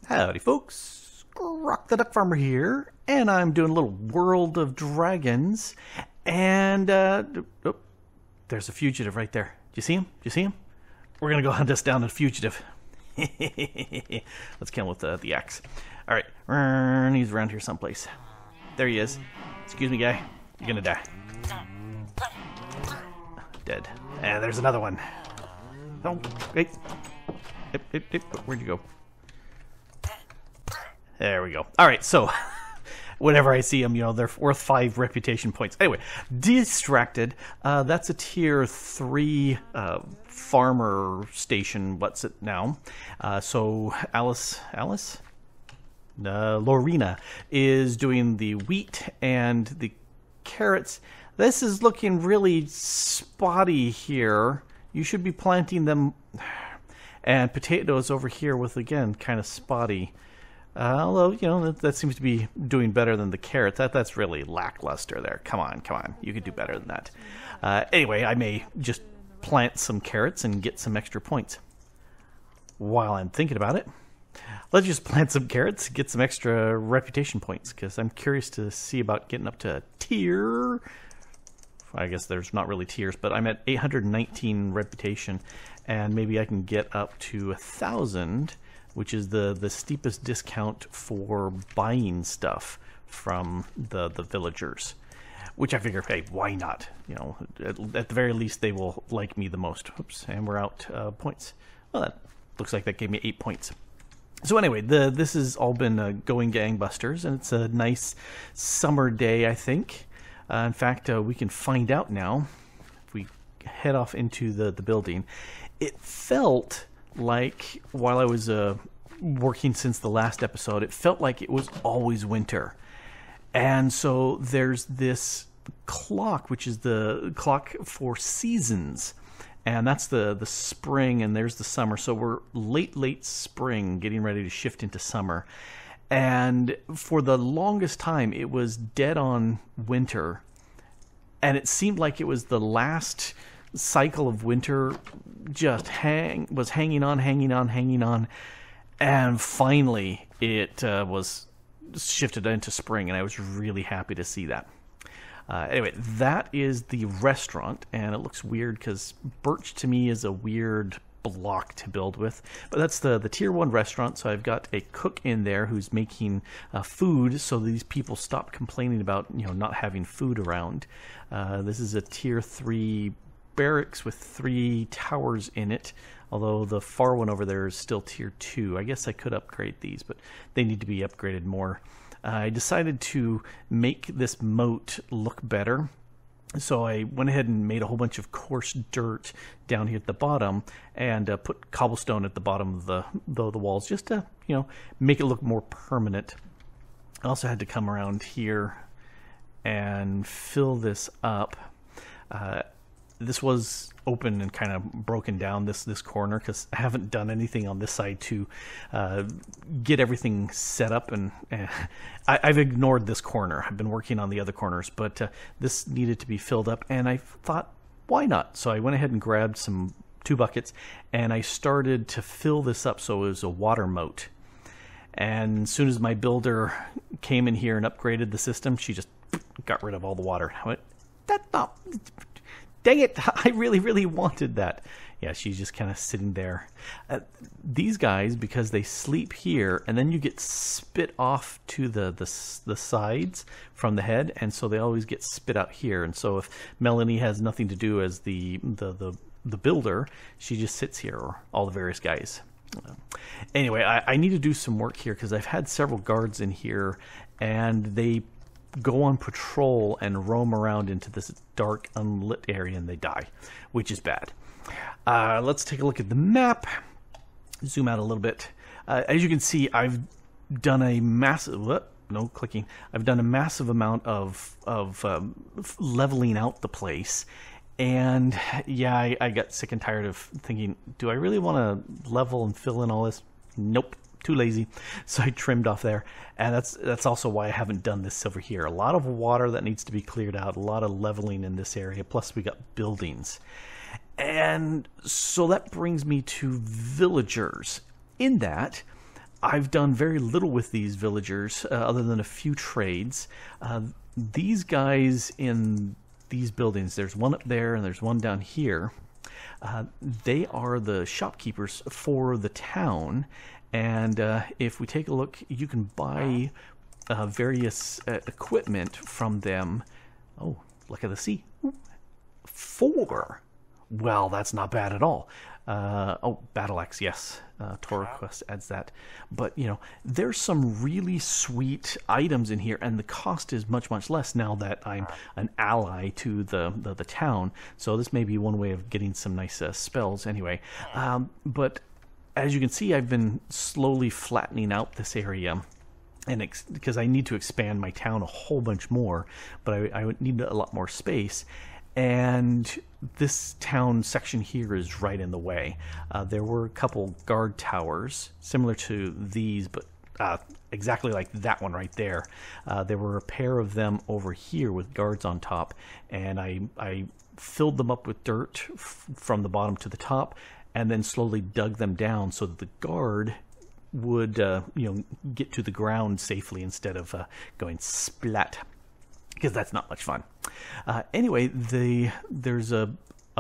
Howdy folks, Grok the DuckFarmer here, and I'm doing a little World of Dragons, and oh, there's a fugitive right there. Do you see him? Do you see him? We're gonna go hunt us down a fugitive. Let's kill him with the axe. Alright, he's around here someplace. There he is. Excuse me, guy. You're gonna die. Dead. And there's another one. Oh, wait. Where'd you go? There we go. Alright, so whenever I see them, you know, they're worth 5 reputation points. Anyway, Distracted. That's a tier 3 farmer station. What's it now? So Lorena is doing the wheat and the carrots. This is looking really spotty here. You should be planting them. And potatoes over here with, again, kind of spotty. Although, you know, that seems to be doing better than the carrot. That's really lackluster there. Come on. You could do better than that. Anyway, I may just plant some carrots and get some extra points. While I'm thinking about it, let's just plant some carrots, get some extra reputation points, because I'm curious to see about getting up to tier. I guess there's not really tiers, but I'm at 819 reputation, and maybe I can get up to 1,000, which is the steepest discount for buying stuff from the villagers. Which I figure, hey, why not? You know, at the very least, they will like me the most. Oops, and we're out points. Well, that looks like that gave me 8 points. So anyway, this has all been going gangbusters, and it's a nice summer day, I think. In fact, we can find out now if we head off into the building. It felt like, while I was working since the last episode, it felt like it was always winter. And so there's this clock, which is the clock for seasons. And that's the spring, and there's the summer. So we're late spring, getting ready to shift into summer. And for the longest time, it was dead on winter. And it seemed like it was the last cycle of winter just was hanging on. And finally, it was shifted into spring, and I was really happy to see that. Anyway, that is the restaurant, and it looks weird because birch to me is a weird block to build with, but that's the tier 1 restaurant. So I've got a cook in there who's making food, so these people stop complaining about, you know, not having food around. This is a tier 3 barracks with 3 towers in it, although the far one over there is still tier 2. I guess I could upgrade these, but they need to be upgraded more. I decided to make this moat look better. So I went ahead and made a whole bunch of coarse dirt down here at the bottom, and put cobblestone at the bottom of the walls, just to, you know, make it look more permanent. I also had to come around here and fill this up. This was open and kind of broken down, this corner, because I haven't done anything on this side to get everything set up, and I've ignored this corner. I've been working on the other corners, but this needed to be filled up, and I thought, why not? So I went ahead and grabbed 2 buckets, and I started to fill this up so it was a water moat. And as soon as my builder came in here and upgraded the system, she just got rid of all the water. I went, that's not... Dang it, I really wanted that. Yeah, she's just kind of sitting there. These guys, because they sleep here, and then you get spit off to the sides from the head, and so they always get spit out here. And so if Melanie has nothing to do as the builder, she just sits here, or all the various guys. Anyway, I need to do some work here, because I've had several guards in here, and they go on patrol and roam around into this dark, unlit area, and they die, which is bad. Let's take a look at the map. Zoom out a little bit. As you can see, I've done a massive... I've done a massive amount of leveling out the place. And yeah, I got sick and tired of thinking, do I really want to level and fill in all this? Nope. Too lazy, so I trimmed off there. And that's also why I haven't done this over here. A lot of water that needs to be cleared out, a lot of leveling in this area, plus we got buildings. And so that brings me to villagers. In that, I've done very little with these villagers other than a few trades. These guys in these buildings, there's one up there and there's one down here. They are the shopkeepers for the town, and if we take a look, you can buy various equipment from them. Oh, look at the sea. 4. Well, that's not bad at all. Oh, Battle Axe, yes. Torah Quest adds that. But, you know, there's some really sweet items in here, and the cost is much, much less now that I'm an ally to the town. So this may be one way of getting some nice spells anyway. But as you can see, I've been slowly flattening out this area. And because I need to expand my town a whole bunch more, but I would need a lot more space. And this town section here is right in the way. There were a couple guard towers similar to these, but exactly like that one right there. There were a pair of them over here with guards on top, and I filled them up with dirt from the bottom to the top, and then slowly dug them down so that the guard would get to the ground safely instead of going splat, because that's not much fun. Anyway, there's a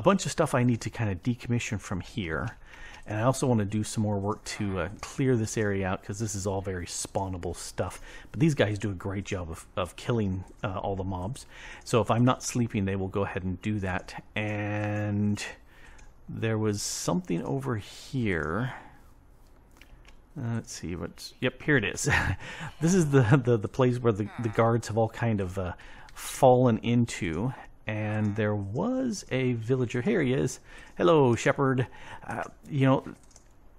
bunch of stuff I need to kind of decommission from here, and I also want to do some more work to clear this area out, because this is all very spawnable stuff. But these guys do a great job of killing all the mobs. So if I'm not sleeping, they will go ahead and do that. And there was something over here. Let's see what's. Yep, here it is. This is the place where the guards have all kind of fallen into, and there was a villager. Here he is. Hello, shepherd. You know,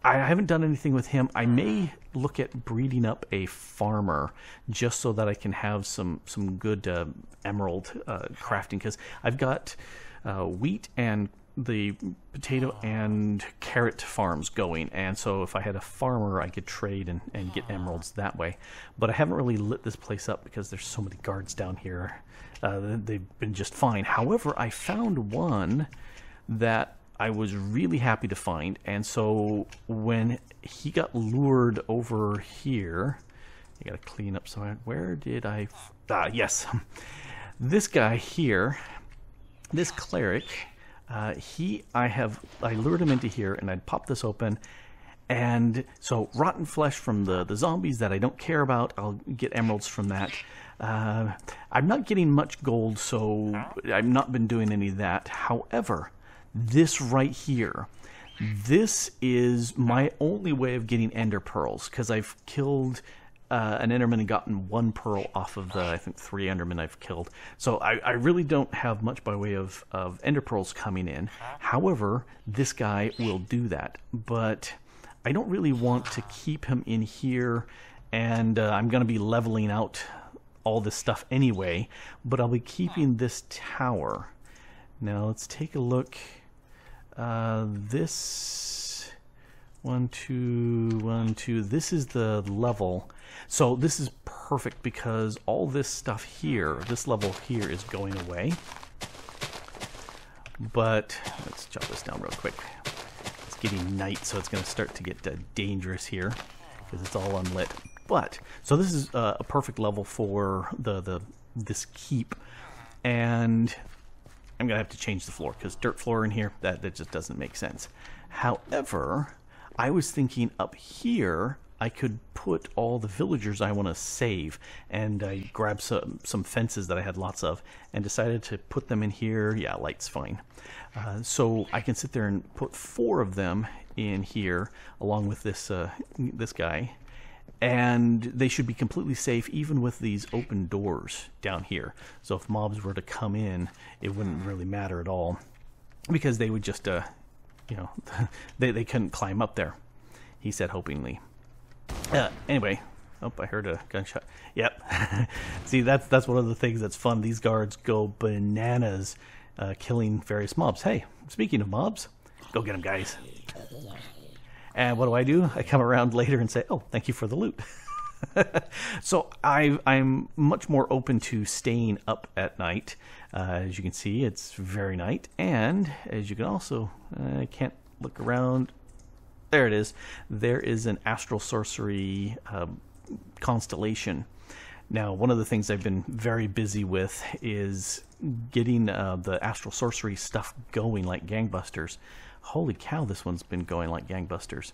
I haven't done anything with him. I may look at breeding up a farmer just so that I can have some good emerald crafting, because I've got wheat and the potato and carrot farms going, and so if I had a farmer, I could trade and get emeralds that way. But I haven't really lit this place up because there's so many guards down here. They've been just fine. However, I found one that I was really happy to find, and so when he got lured over here, I gotta clean up some. Where did I? Yes, this guy here, this cleric. I lured him into here, and I'd pop this open, and so rotten flesh from the zombies that I don't care about, I'll get emeralds from that. I'm not getting much gold, so I've not been doing any of that. However, this right here, this is my only way of getting ender pearls, because I've killed an enderman and gotten 1 pearl off of the, I think, 3 endermen I've killed. So I really don't have much by way of ender pearls coming in. However, this guy will do that. But I don't really want to keep him in here, and I'm going to be leveling out all this stuff anyway. But I'll be keeping this tower. Now let's take a look. This 1, 2, 1, 2. This is the level. So this is perfect because all this stuff here, this level here, is going away. But let's jot this down real quick. It's getting night, so it's going to start to get dangerous here because it's all unlit. But so this is a perfect level for this keep, and I'm gonna have to change the floor because dirt floor in here, that just doesn't make sense. However, I was thinking up here I could put all the villagers I want to save, and I grabbed some fences that I had lots of and decided to put them in here. Yeah, light's fine. So I can sit there and put 4 of them in here along with this this guy, and they should be completely safe even with these open doors down here. So if mobs were to come in, it wouldn't really matter at all because they would just you know, they couldn't climb up there, he said hopingly. Anyway, oh, I heard a gunshot. Yep. See, that's one of the things that's fun. These guards go bananas killing various mobs. Hey, speaking of mobs, go get them, guys. And what do? I come around later and say, oh, thank you for the loot. So I'm much more open to staying up at night. As you can see, it's very night. And as you can also, I can't look around. there it is. There is an Astral Sorcery constellation. Now, one of the things I've been very busy with is getting the Astral Sorcery stuff going like gangbusters. Holy cow, this one's been going like gangbusters.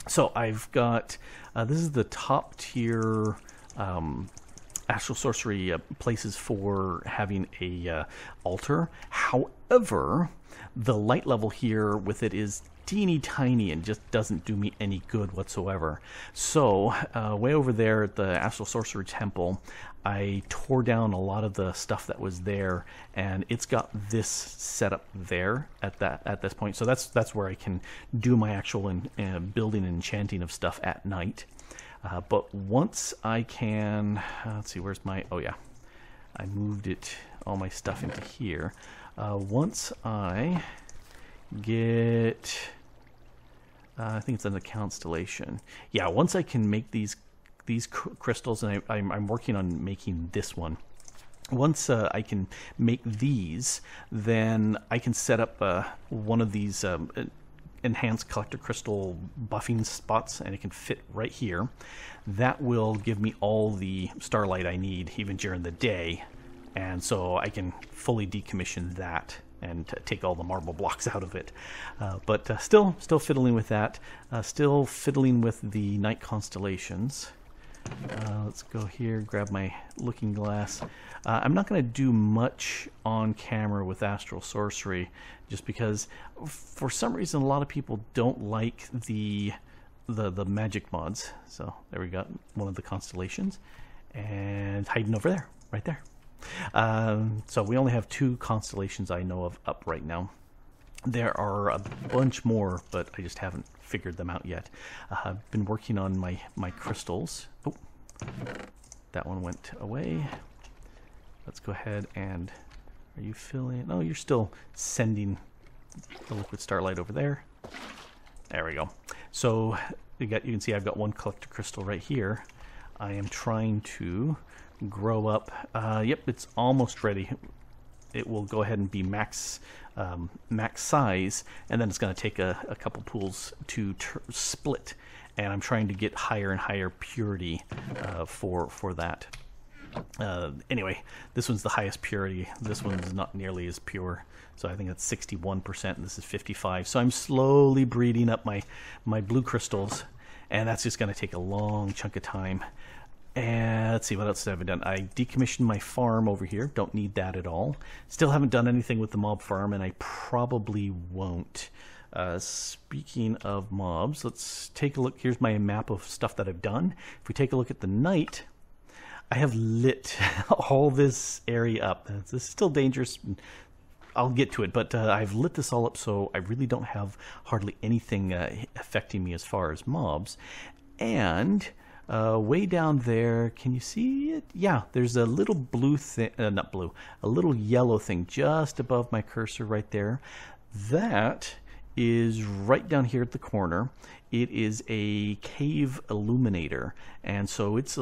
So I've got, this is the top tier Astral Sorcery places for having a altar. However, the light level here with it is teeny tiny and just doesn't do me any good whatsoever. So way over there at the Astral Sorcery Temple, I tore down a lot of the stuff that was there, and it's got this set up there at this point. So that's where I can do my actual building and enchanting of stuff at night. But once I can, let's see, where's my, oh yeah, I moved it, all my stuff into here. Once I get, I think it's in the constellation. Yeah, once I can make these crystals, and I'm working on making this one. Once I can make these, then I can set up one of these enhanced collector crystal buffing spots, and it can fit right here. That will give me all the starlight I need even during the day, and so I can fully decommission that and take all the marble blocks out of it. But still fiddling with that, still fiddling with the night constellations. Let's go here, grab my looking glass. I'm not going to do much on camera with Astral Sorcery, just because for some reason a lot of people don't like the magic mods. So there we got one of the constellations, and hiding over there, right there. So we only have 2 constellations I know of up right now. There are a bunch more, but I just haven't figured them out yet. I've been working on my crystals. Oh, that one went away. Let's go ahead and, are you filling? No, you're still sending the liquid starlight over there. There we go. So you can see I've got one collector crystal right here. I am trying to grow up. Yep, it's almost ready. It will go ahead and be max size, and then it's going to take a couple pools to split. And I'm trying to get higher and higher purity for that. Anyway, this one's the highest purity. This one's not nearly as pure. So I think that's 61%, and this is 55%. So I'm slowly breeding up my blue crystals, and that's just going to take a long chunk of time. And let's see, what else have I done? I decommissioned my farm over here. Don't need that at all. Still haven't done anything with the mob farm, and I probably won't. Speaking of mobs, let's take a look. Here's my map of stuff that I've done. If we take a look at the night, I have lit all this area up. This is still dangerous. I'll get to it, but I've lit this all up, so I really don't have hardly anything affecting me as far as mobs. And way down there, can you see it? Yeah, there's a little blue thing, not blue, a little yellow thing just above my cursor right there. That is right down here at the corner. It is a cave illuminator, and so it's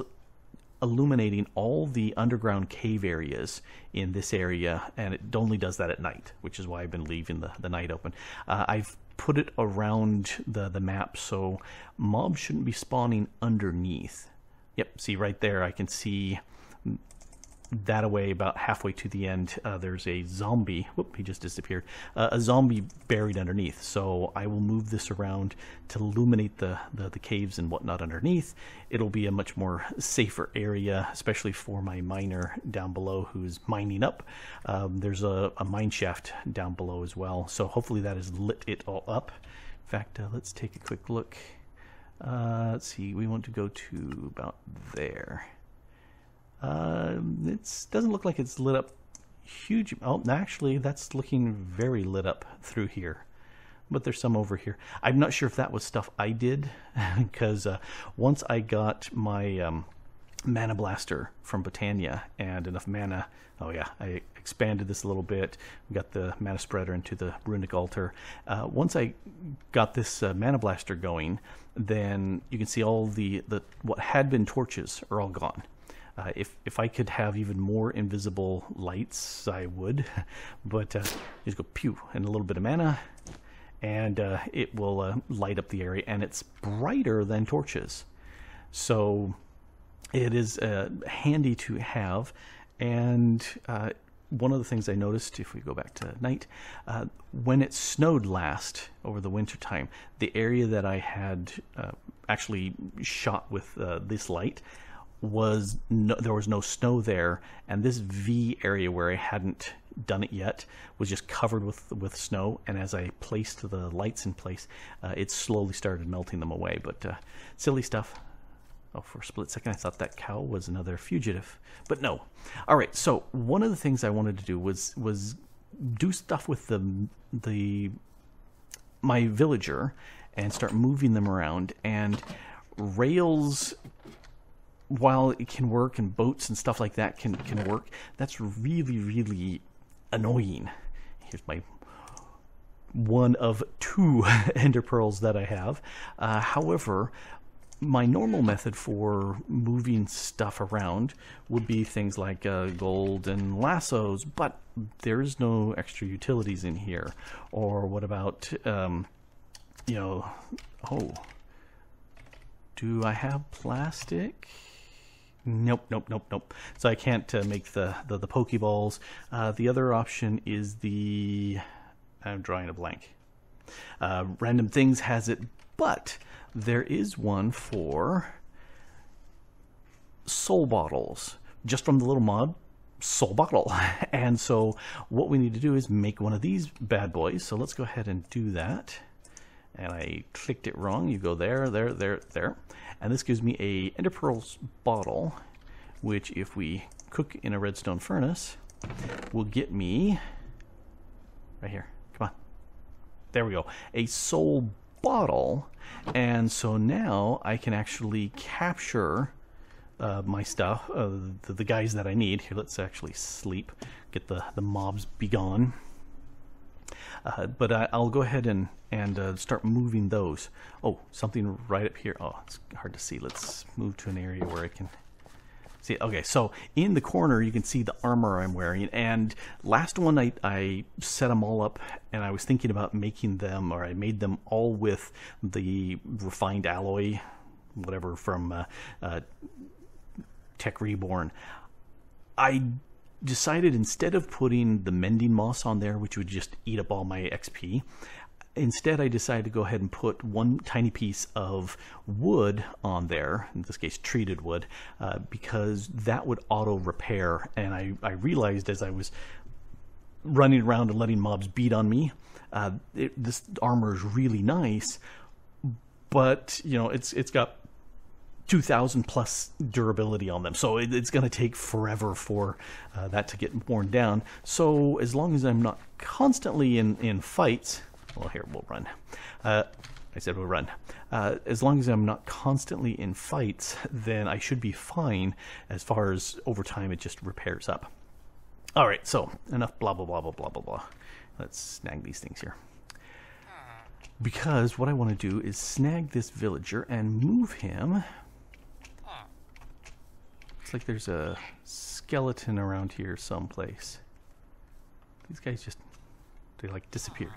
illuminating all the underground cave areas in this area, and it only does that at night, which is why I've been leaving the night open. I've put it around the map so mobs shouldn't be spawning underneath. Yep, see right there, I can see that away about halfway to the end. There's a zombie. Whoop, he just disappeared. A zombie buried underneath. So I will move this around to illuminate the caves and whatnot underneath. It'll be a much more safer area, especially for my miner down below who's mining up. There's a mine shaft down below as well. So hopefully that has lit it all up. In fact, let's take a quick look. Let's see, we want to go to about there. It doesn't look like it's lit up huge. Oh, actually, that's looking very lit up through here. But there's some over here. I'm not sure if that was stuff I did, because once I got my mana blaster from Botania and enough mana, oh yeah, I expanded this a little bit. We got the mana spreader into the runic altar. Once I got this mana blaster going, then you can see all the what had been torches are all gone. If I could have even more invisible lights, I would. But just go pew and a little bit of mana, and it will light up the area, and it's brighter than torches. So it is handy to have. And one of the things I noticed, if we go back to night, when it snowed last over the winter time, the area that I had actually shot with this light was there was no snow there, and this V area where I hadn't done it yet was just covered with snow. And as I placed the lights in place, it slowly started melting them away. But silly stuff. Oh, for a split second I thought that cow was another fugitive, but no. All right, so one of the things I wanted to do was do stuff with my villager and start moving them around. And rails, while it can work, and boats and stuff like that can work, that's really, really annoying. Here's my one of 2 ender pearls that I have. However, my normal method for moving stuff around would be things like gold and lassos, but there's no extra utilities in here. Or what about, you know, oh, do I have plastic? Nope, nope, nope, nope. So I can't make the Pokeballs. The other option is I'm drawing a blank. Random Things has it, but there is one for soul bottles, just from the little mod soul bottle. And so what we need to do is make one of these bad boys. So let's go ahead and do that. And I clicked it wrong. You go there, there, there, there. And this gives me a ender pearls bottle, which if we cook in a redstone furnace will get me right here. Come on. There we go. A soul bottle. And so now I can actually capture my stuff, the guys that I need. Here, let's actually sleep, get the mobs be gone. But I'll go ahead and start moving those. Oh, something right up here. Oh, it's hard to see. Let's move to an area where I can see it. Okay, so in the corner you can see the armor I'm wearing. And last one I set them all up, and I was thinking about making them, or I made them all with the refined alloy, whatever, from Tech Reborn. I decided instead of putting the mending moss on there, which would just eat up all my XP, instead I decided to go ahead and put one tiny piece of wood on there, in this case treated wood, because that would auto repair. And I realized as I was running around and letting mobs beat on me, this armor is really nice, but you know, it's got 2,000 plus durability on them, so it's going to take forever for that to get worn down. So as long as I'm not constantly in fights, well, here we'll run. I said we'll run. As long as I'm not constantly in fights, then I should be fine. As far as over time, it just repairs up. All right, so enough blah blah blah blah blah blah blah. Let's snag these things here, because what I want to do is snag this villager and move him. Looks like there's a skeleton around here someplace. These guys just, they like disappeared.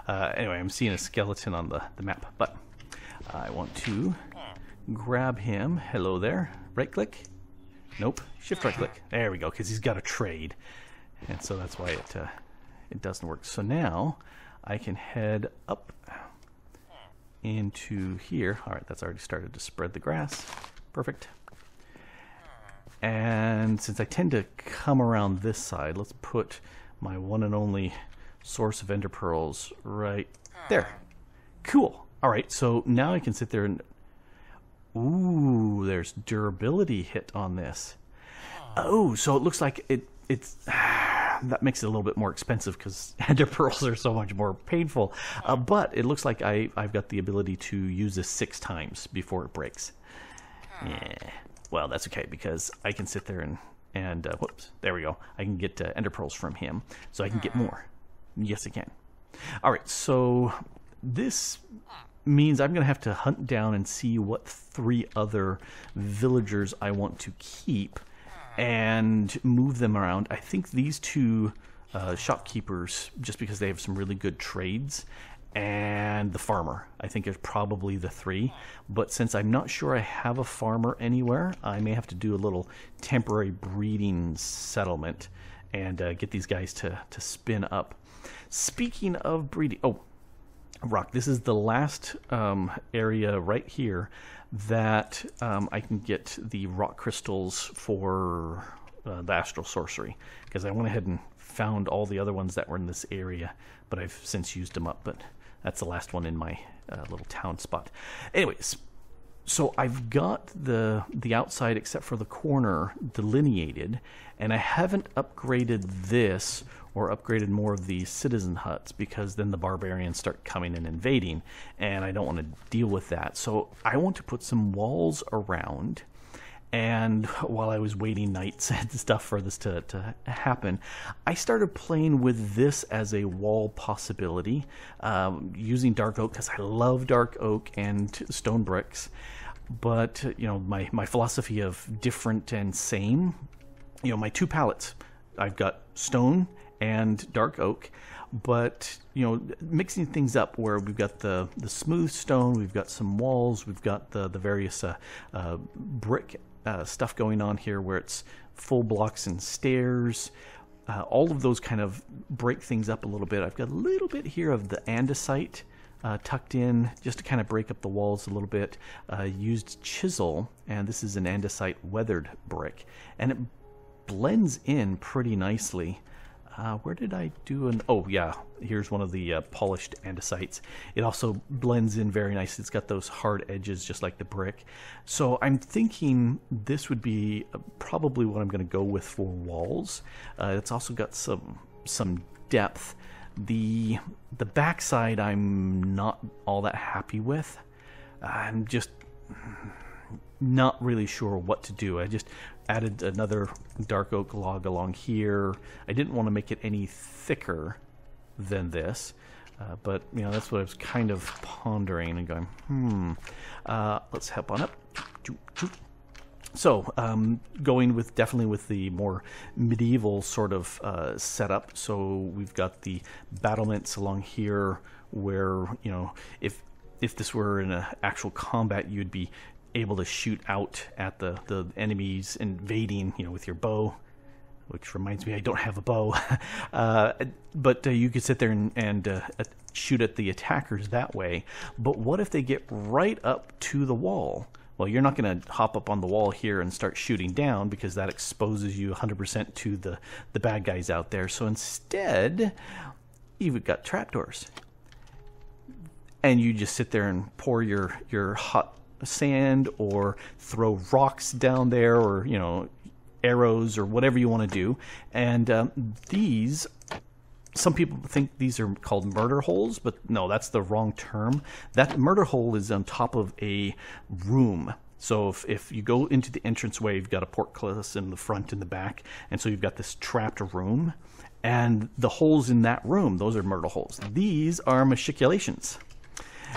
Anyway, I'm seeing a skeleton on the map, but I want to grab him. Hello there. Right click? Nope. Shift right click. There we go, because he's got a trade. And so that's why it doesn't work. So now I can head up into here. All right, that's already started to spread the grass. Perfect. And since I tend to come around this side, let's put my one and only source of ender pearls right there. Cool. All right, so now I can sit there and... Ooh, there's durability hit on this. Oh, so it looks like it's... that makes it a little bit more expensive because ender pearls are so much more painful. But it looks like I've got the ability to use this 6 times before it breaks. Yeah. Well, that's okay, because I can sit there and whoops, there we go. I can get ender pearls from him, so I can get more. Yes, I can. All right, so this means I'm going to have to hunt down and see what 3 other villagers I want to keep and move them around. I think these 2 shopkeepers, just because they have some really good trades, and the farmer. I think it's probably the three. But since I'm not sure I have a farmer anywhere, I may have to do a little temporary breeding settlement and get these guys to spin up. Speaking of breeding, oh, rock, this is the last area right here that I can get the rock crystals for the Astral Sorcery, because I went ahead and found all the other ones that were in this area, but I've since used them up. But that's the last one in my little town spot. Anyways, so I've got the outside except for the corner delineated, and I haven't upgraded this or upgraded more of the citizen huts, because then the barbarians start coming and invading, and I don't want to deal with that. So I want to put some walls around, and while I was waiting nights and stuff for this to happen, I started playing with this as a wall possibility, using dark oak, because I love dark oak and stone bricks. But, you know, my philosophy of different and same, you know, my two palettes, I've got stone and dark oak, but, you know, mixing things up where we've got the smooth stone, we've got some walls, we've got the various brick stuff going on here where it's full blocks and stairs. All of those kind of break things up a little bit. I've got a little bit here of the andesite tucked in just to kind of break up the walls a little bit. Used chisel, and this is an andesite weathered brick, and it blends in pretty nicely. Where did I do an... Oh, yeah, here's one of the polished andesites. It also blends in very nicely. It's got those hard edges just like the brick. So I'm thinking this would be probably what I'm going to go with for walls. It's also got some depth. The backside I'm not all that happy with. I'm just not really sure what to do. I just added another dark oak log along here. I didn't want to make it any thicker than this, but you know, that's what I was kind of pondering and going, let's hop on up. So going with definitely with the more medieval sort of setup. So we've got the battlements along here where, you know, if this were in an actual combat, you'd be able to shoot out at the enemies invading, you know, with your bow, which reminds me I don't have a bow. But you could sit there and shoot at the attackers that way. But what if they get right up to the wall? Well, you're not going to hop up on the wall here and start shooting down, because that exposes you 100% to the bad guys out there. So instead, you've got trapdoors. And you just sit there and pour your hot sand or throw rocks down there, or, you know, arrows or whatever you want to do. And these, some people think these are called murder holes, but no, that's the wrong term. That murder hole is on top of a room. So if you go into the entranceway, you've got a portcullis in the front and the back, and so you've got this trapped room, and the holes in that room, those are murder holes. These are machiculations,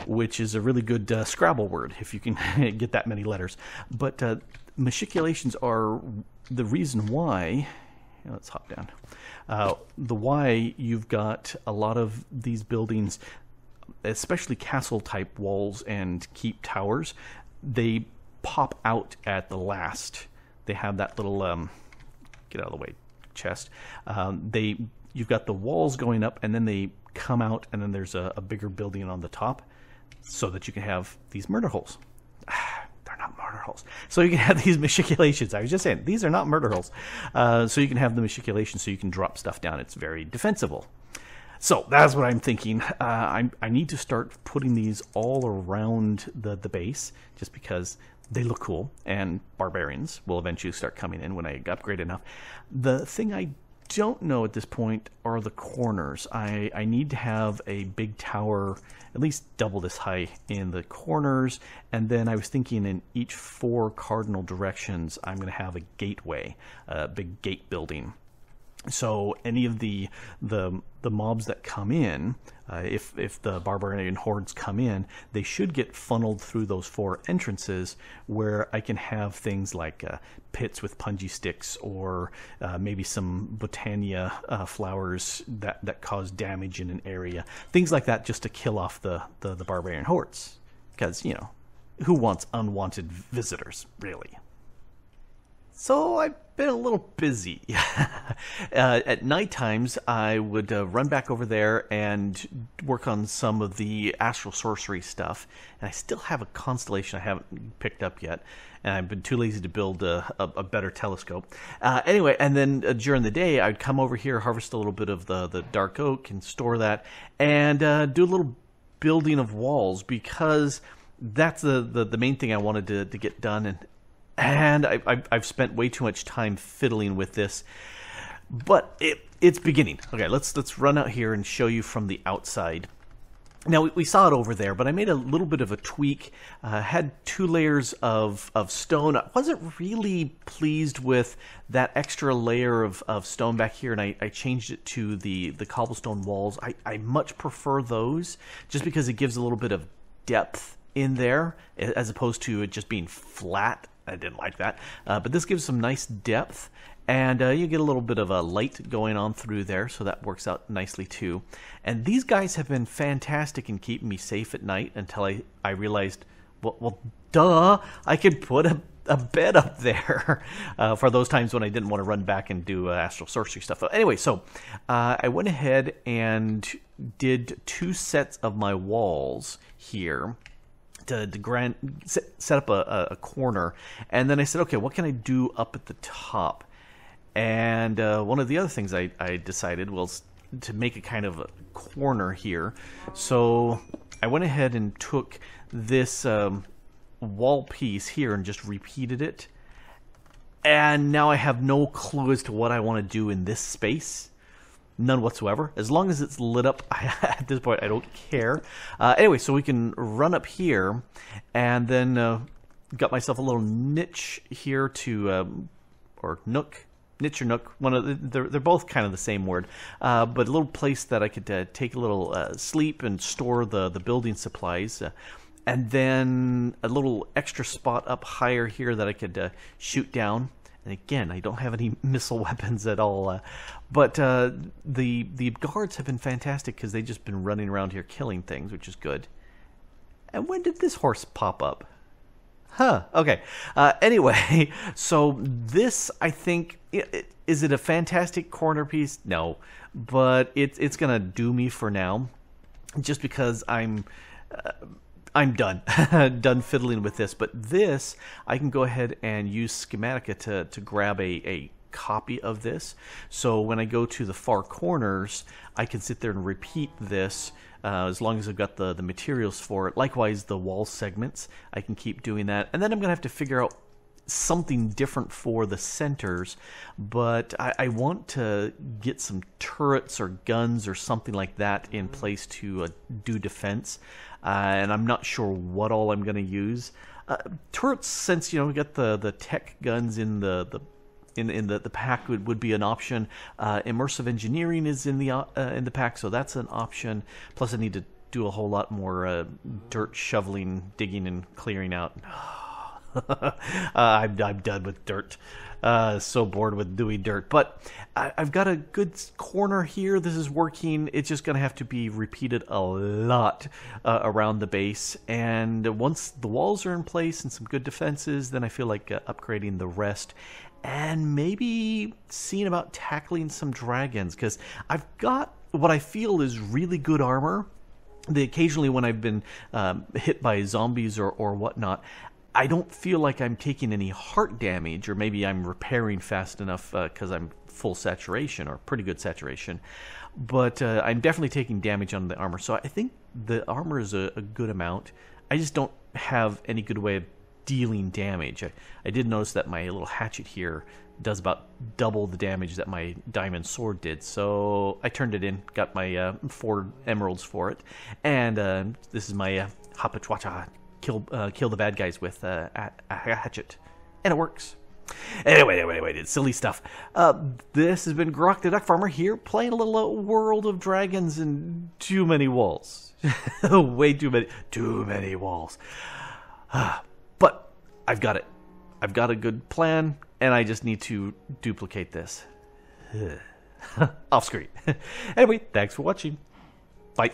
which is a really good Scrabble word if you can get that many letters. But machiculations are the reason why, let's hop down, the why you've got a lot of these buildings, especially castle type walls and keep towers, they pop out at the last. They have that little, get out of the way, chest. You've got the walls going up, and then they come out, and then there's a bigger building on the top, so that you can have these murder holes. They're not murder holes. So you can have these machiculations. I was just saying, these are not murder holes. So you can have the machiculations so you can drop stuff down. It's very defensible. So that's what I'm thinking. I need to start putting these all around the base, just because they look cool, and barbarians will eventually start coming in when I upgrade enough. The thing I don't know at this point are the corners. I need to have a big tower, at least double this high in the corners, and then I was thinking in each 4 cardinal directions I'm going to have a gateway, a big gate building. So any of the mobs that come in, if the barbarian hordes come in, they should get funneled through those 4 entrances where I can have things like pits with punji sticks, or maybe some botania flowers that cause damage in an area, things like that, just to kill off the barbarian hordes. Because, you know, who wants unwanted visitors, really? So I've been a little busy. At night times, I would run back over there and work on some of the Astral Sorcery stuff. And I still have a constellation I haven't picked up yet. And I've been too lazy to build a better telescope. Anyway, and then during the day, I'd come over here, harvest a little bit of the dark oak and store that. And do a little building of walls, because that's the main thing I wanted to get done. And I've spent way too much time fiddling with this, but it's beginning. Okay, let's run out here and show you from the outside. Now, we saw it over there, but I made a little bit of a tweak. Had 2 layers of stone. I wasn't really pleased with that extra layer of stone back here, and I changed it to the cobblestone walls. I much prefer those, just because it gives a little bit of depth in there, as opposed to it just being flat. I didn't like that, but this gives some nice depth, and you get a little bit of a light going on through there, so that works out nicely too. And these guys have been fantastic in keeping me safe at night, until I realized, well, duh, I could put a bed up there for those times when I didn't want to run back and do Astral Sorcery stuff. Anyway, so I went ahead and did 2 sets of my walls here to set up a corner, and then I said, okay, what can I do up at the top? And one of the other things I decided was to make a kind of a corner here. So I went ahead and took this wall piece here and just repeated it, and now I have no clue as to what I want to do in this space. None whatsoever. As long as it's lit up, at this point, I don't care. Anyway, so we can run up here, and then got myself a little niche here to, or nook, niche or nook. They're both kind of the same word, but a little place that I could take a little sleep and store the building supplies. And then a little extra spot up higher here that I could shoot down. And again, I don't have any missile weapons at all, but the guards have been fantastic, because they've just been running around here killing things, which is good. And when did this horse pop up? Huh, okay. Anyway, so this, I think, is it a fantastic corner piece? No, but it's going to do me for now, just because I'm done. Done fiddling with this. But this, I can go ahead and use Schematica to grab a copy of this. So when I go to the far corners, I can sit there and repeat this as long as I've got the materials for it. Likewise, the wall segments, I can keep doing that. And then I'm going to have to figure out something different for the centers, but I want to get some turrets or guns or something like that in place to do defense, and I'm not sure what all I'm going to use. Turrets, since we got the tech guns in the pack, would be an option. Immersive engineering is in the pack, so that's an option. Plus, I need to do a whole lot more dirt shoveling, digging, and clearing out. I'm done with dirt. So bored with doing dirt. But I've got a good corner here. This is working. It's just going to have to be repeated a lot around the base. And once the walls are in place and some good defenses, then I feel like upgrading the rest. And maybe seeing about tackling some dragons. Because I've got what I feel is really good armor. Occasionally when I've been hit by zombies or whatnot, I don't feel like I'm taking any heart damage, or maybe I'm repairing fast enough because I'm full saturation, or pretty good saturation. But I'm definitely taking damage on the armor, so I think the armor is a good amount. I just don't have any good way of dealing damage. I did notice that my little hatchet here does about double the damage that my diamond sword did, so I turned it in, got my 4 emeralds for it, and this is my Hapachwacha. Kill the bad guys with a hatchet, and it works. Anyway, it's silly stuff. This has been Grok the Duck Farmer here, playing a little World of Dragons and too many walls. Way too many walls. But I've got it. I've got a good plan, and I just need to duplicate this. Off screen. Anyway, thanks for watching. Bye.